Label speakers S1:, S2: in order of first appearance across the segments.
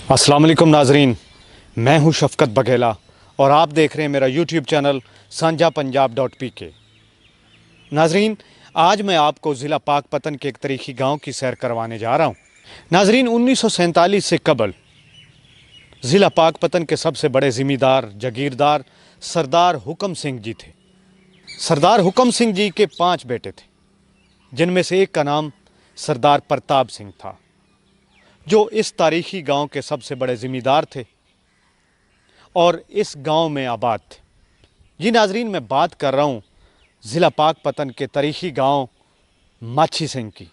S1: अस्सलाम वालेकुम नाजरीन, मैं हूं शफकत बघेला और आप देख रहे हैं मेरा यूट्यूब चैनल sanjapunjab.pk। नाजरीन, आज मैं आपको ज़िला पाकपतन के एक तारीखी गांव की सैर करवाने जा रहा हूं। नाजरीन, 1947 से कबल ज़िला पाकपतन के सबसे बड़े ज़मींदार जागीरदार सरदार हुकम सिंह जी थे। सरदार हुकम सिंह जी के 5 बेटे थे, जिनमें से एक का नाम सरदार प्रताप सिंह था, जो इस तारीखी गांव के सबसे बड़े ज़मींदार थे और इस गांव में आबाद थे। जी नाजरीन, मैं बात कर रहा हूं ज़िला पाकपतन के तारीखी गांव माछी सिंह की।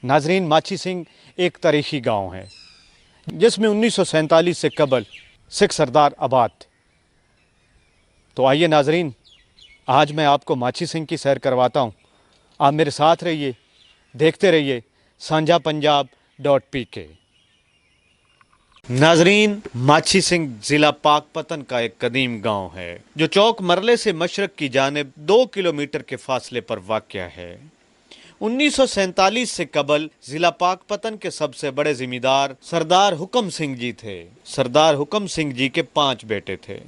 S1: नाजरीन, माछी सिंह एक तारीखी गांव है जिसमें 1947 से कबल सिख सरदार आबाद थे। तो आइए नाजरीन, आज मैं आपको माछी सिंह की सैर करवाता हूं। आप मेरे साथ रहिए, देखते रहिए sanjapunjab.pk। नाजरीन, माछी सिंह ज़िला पाकपतन का एक कदीम गांव है जो चौक मरले से मशरक की जानिब 2 किलोमीटर के फासले पर वाक़या है। 1947 से कबल ज़िला पाकपतन के सबसे बड़े ज़मींदार सरदार हुकम सिंह जी थे। सरदार हुकम सिंह जी के 5 बेटे थे,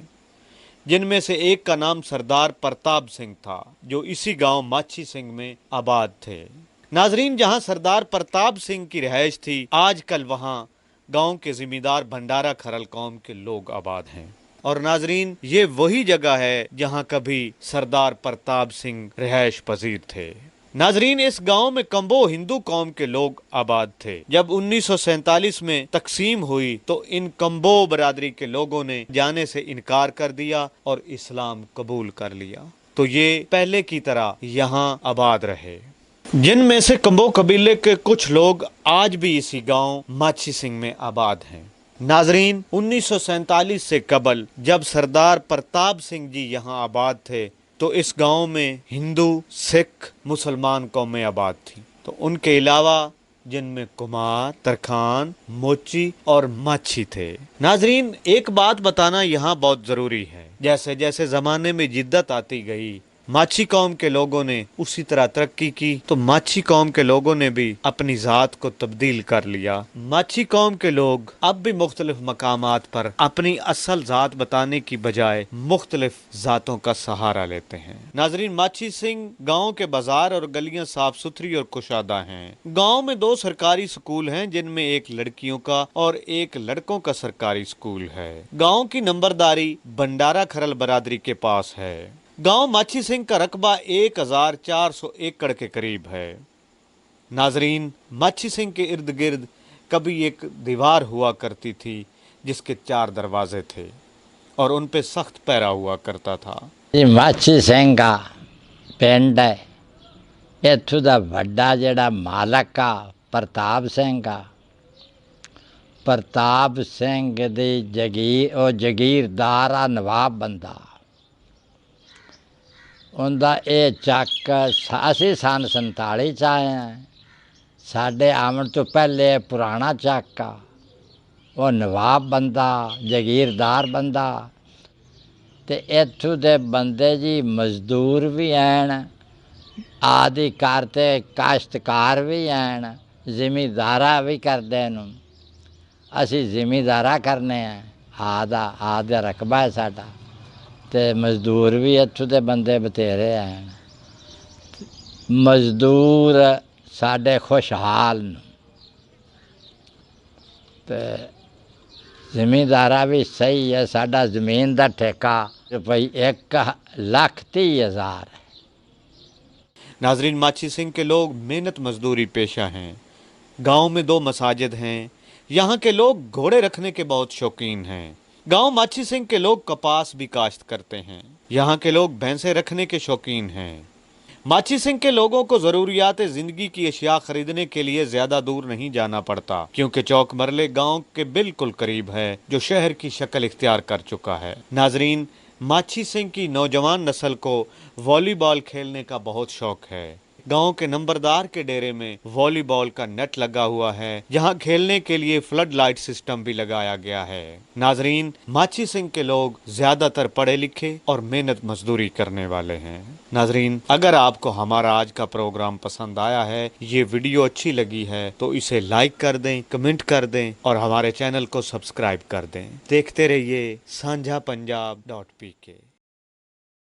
S1: जिनमें से एक का नाम सरदार प्रताप सिंह था, जो इसी गांव माछी सिंह में आबाद थे। नाजरीन, जहां सरदार प्रताप सिंह की रिहाइश थी, आजकल वहां गांव के ज़मींदार भंडारा खरल कौम के लोग आबाद हैं। और नाजरीन, ये वही जगह है जहां कभी सरदार प्रताप सिंह रिहाइश पजीर थे। नाजरीन, इस गांव में कंबो हिंदू कौम के लोग आबाद थे। जब 1947 में तकसीम हुई तो इन कंबो बरादरी के लोगों ने जाने से इनकार कर दिया और इस्लाम कबूल कर लिया, तो ये पहले की तरह यहाँ आबाद रहे, जिनमें से कंबो कबीले के कुछ लोग आज भी इसी गांव माछी सिंह में आबाद हैं। नाजरीन, 1947 से कबल जब सरदार प्रताप सिंह जी यहाँ आबाद थे तो इस गांव में हिंदू, सिख, मुसलमान कौमें आबाद थी। तो उनके अलावा जिनमें कुमार, तरखान, मोची और माछी थे। नाजरीन, एक बात बताना यहाँ बहुत ज़रूरी है, जैसे जैसे ज़माने में जिद्दत आती गई, माछी कौम के लोगों ने उसी तरह तरक्की की, तो माछी कौम के लोगों ने भी अपनी ज़ात को तब्दील कर लिया। माछी कौम के लोग अब भी मुख्तलिफ मकामात पर अपनी असल ज़ात बताने की बजाय मुख्तलिफ ज़ातों का सहारा लेते हैं। नाजरीन, माछी सिंह गाँव के बाजार और गलियाँ साफ सुथरी और कुशादा हैं। गाँव में 2 सरकारी स्कूल हैं, जिनमें एक लड़कियों का और एक लड़कों का सरकारी स्कूल है। गाँव की नंबरदारी भंडारा खरल बरादरी के पास है। गांव माछी सिंह का रकबा 1400 एकड़ के करीब है। नाजरीन, माछी सिंह के इर्द गिर्द कभी एक दीवार हुआ करती थी जिसके 4 दरवाजे थे और उन पे सख्त पहरा हुआ करता था।
S2: ये माछी सिंह का पिंड है। इत्थों दा वड्डा जिहड़ा मालक आ प्रताप सिंह का, प्रताप सिंह दी जगीरदार आ नवाब बंदा। उनका ये चक असी सन 47 च आए हैं। साढ़े आवन तो पहले पुराना चक आ, वो नवाब बंदा, जगीरदार बंदा। ते इत्थों दे बंदे जी मजदूर भी हैं, आदि करते काश्तकार भी हैं, जिमीदारा भी करते हैं। असी जिमीदारा करने हैं, आदा रकबा है साडा, ते मजदूर भी इत्थों दे बंदे बतेरे हैं। मजदूर साडे खुशहाल न, ते ज़मींदारा भी सही है। साडा ज़मीन दा ठेका रुपई 1,30,000 है।
S1: नाजरीन, माछी सिंह के लोग मेहनत मजदूरी पेशा हैं। गांव में 2 मसाजिद हैं। यहाँ के लोग घोड़े रखने के बहुत शौकीन हैं। गांव माछी सिंह के लोग कपास भी काश्त करते हैं। यहाँ के लोग भैंसे रखने के शौकीन हैं। माछी सिंह के लोगों को ज़रूरियात ज़िंदगी की अशिया खरीदने के लिए ज़्यादा दूर नहीं जाना पड़ता, क्योंकि चौक मरले गांव के बिल्कुल करीब है, जो शहर की शक्ल इख्तियार कर चुका है। नाजरीन, माछी सिंह की नौजवान नस्ल को वॉलीबॉल खेलने का बहुत शौक है। गांव के नंबरदार के डेरे में वॉलीबॉल का नेट लगा हुआ है, जहां खेलने के लिए फ्लड लाइट सिस्टम भी लगाया गया है। नाजरीन, माची सिंह के लोग ज्यादातर पढ़े लिखे और मेहनत मजदूरी करने वाले हैं। नाजरीन, अगर आपको हमारा आज का प्रोग्राम पसंद आया है, ये वीडियो अच्छी लगी है, तो इसे लाइक कर दें, कमेंट कर दें और हमारे चैनल को सब्सक्राइब कर दें। देखते रहिए सांझा पंजाब .pk।